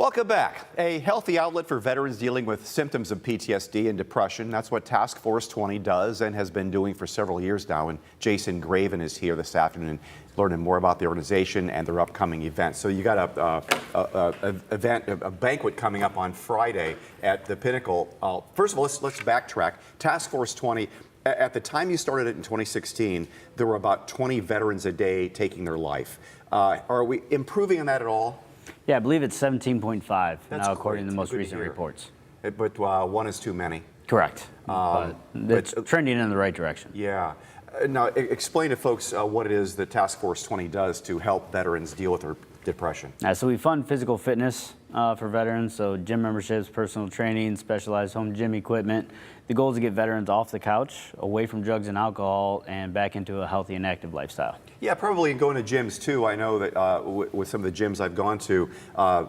Welcome back. A healthy outlet for veterans dealing with symptoms of PTSD and depression. That's what Task Force 20 does and has been doing for several years now. And Jason Graven is here this afternoon learning more about the organization and their upcoming events. So you got a banquet coming up on Friday at the Pinnacle. First of all, let's backtrack. Task Force 20, at the time you started it in 2016, there were about 20 veterans a day taking their life. Are we improving on that at all? Yeah, I believe it's 17.5 now, according to the most recent reports. But one is too many. Correct. But it's trending in the right direction. Yeah. Now, explain to folks what it is that Task Force 20 does to help veterans deal with their depression. So we fund physical fitness for veterans, so gym memberships, personal training, specialized home gym equipment. The goal is to get veterans off the couch, away from drugs and alcohol, and back into a healthy and active lifestyle. Yeah, probably going to gyms too. I know that with some of the gyms I've gone to,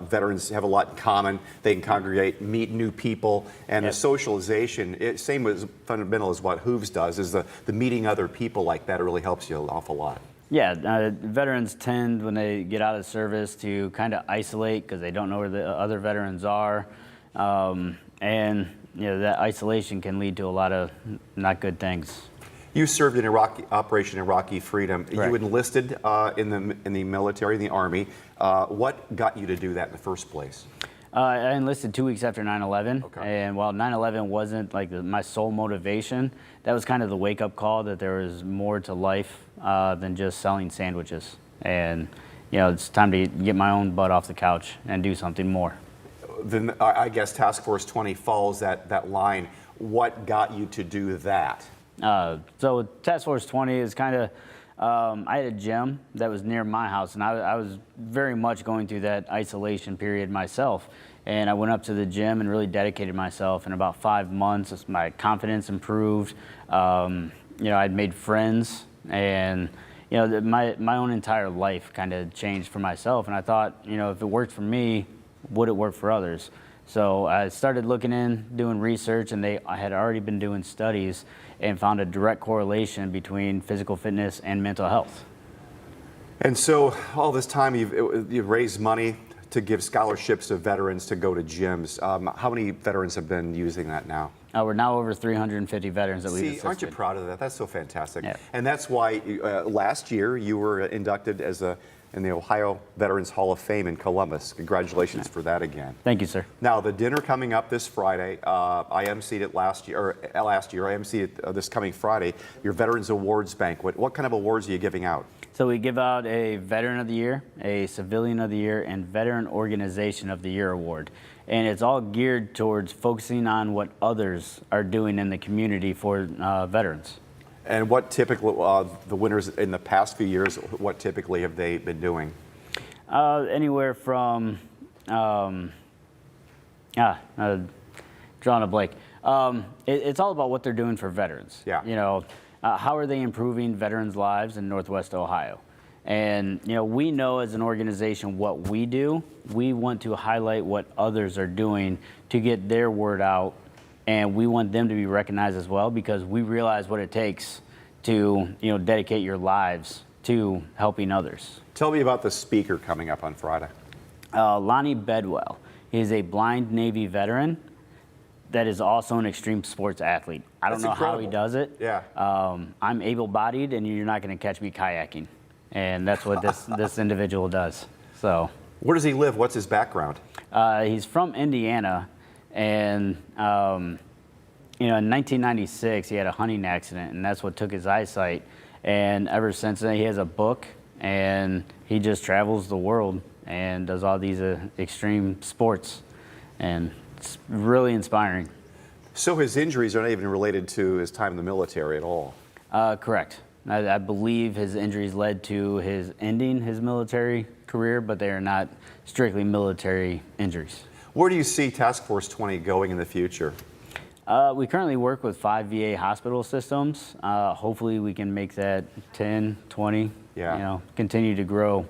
veterans have a lot in common. They can congregate, meet new people, and the socialization, same as fundamental as what Hooves does, is the meeting other people like that. It really helps you an awful lot. Yeah, veterans tend, when they get out of service, to kind of isolate because they don't know where the other veterans are. And that isolation can lead to a lot of not good things. You served in Operation Iraqi Freedom. Correct. You enlisted in the military, in the Army. What got you to do that in the first place? I enlisted 2 weeks after 9/11, okay. And while 9/11 wasn't like my sole motivation, that was kind of the wake-up call that there was more to life than just selling sandwiches. And it's time to get my own butt off the couch and do something more. Then I guess Task Force 20 follows that line. What got you to do that? So Task Force 20 is kind of, I had a gym that was near my house, and I was very much going through that isolation period myself. And I went up to the gym and really dedicated myself. In about 5 months, my confidence improved. I'd made friends, and my own entire life kind of changed for myself. And I thought, if it worked for me, would it work for others? So I started looking in, doing research, and I had already been doing studies and found a direct correlation between physical fitness and mental health. And so all this time you've raised money to give scholarships to veterans to go to gyms. How many veterans have been using that now? We're now over 350 veterans that we've assisted. Aren't you proud of that? That's so fantastic. Yeah. And that's why last year you were inducted in the Ohio Veterans Hall of Fame in Columbus. Congratulations for that again. Thank you, sir. Now, the dinner coming up this Friday, I emceed it last year, I emceed it this coming Friday, your Veterans Awards Banquet. What kind of awards are you giving out? So we give out a Veteran of the Year, a Civilian of the Year, and Veteran Organization of the Year award. And it's all geared towards focusing on what others are doing in the community for veterans. And what typically, the winners in the past few years, what typically have they been doing? Anywhere from, drawing a blank. It's all about what they're doing for veterans. Yeah. How are they improving veterans' lives in Northwest Ohio? And, we know as an organization what we do. We want to highlight what others are doing to get their word out. And we want them to be recognized as well, because we realize what it takes to, dedicate your lives to helping others. Tell me about the speaker coming up on Friday. Lonnie Bedwell. He's a blind Navy veteran that is also an extreme sports athlete. I don't know how he does it. Yeah. I'm able-bodied, and you're not going to catch me kayaking. And that's what this individual does. So. Where does he live? What's his background? He's from Indiana. And, in 1996, he had a hunting accident, and that's what took his eyesight. And ever since then, he has a book, and he just travels the world and does all these extreme sports. And it's really inspiring. So his injuries are not even related to his time in the military at all? Correct. I believe his injuries led to his ending his military career, but they are not strictly military injuries. Where do you see Task Force 20 going in the future? We currently work with 5 VA hospital systems. Hopefully we can make that 10, 20, continue to grow.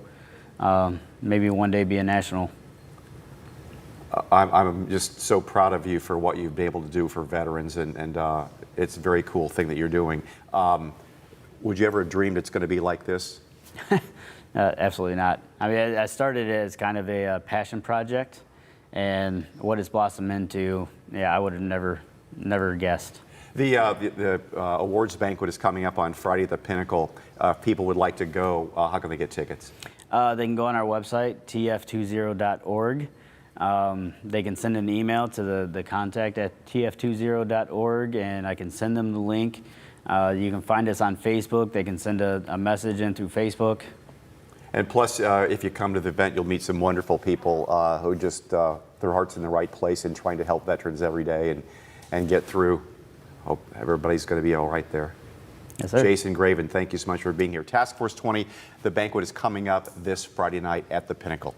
Maybe one day be a national. I'm just so proud of you for what you've been able to do for veterans, and it's a very cool thing that you're doing. Would you ever have dreamed it's going to be like this? Absolutely not. I mean, I started it as kind of a passion project, and what it's blossomed into, yeah, I would have never guessed. The awards banquet is coming up on Friday at the Pinnacle. If people would like to go, how can they get tickets? They can go on our website, tf20.org. They can send an email to the contact at tf20.org, and I can send them the link. You can find us on Facebook. They can send a message in through Facebook. And plus, if you come to the event, you'll meet some wonderful people who just, their heart's in the right place and trying to help veterans every day and get through. Hope everybody's going to be all right there. Yes, sir. Jason Graven, thank you so much for being here. Task Force 20, the banquet is coming up this Friday night at the Pinnacle.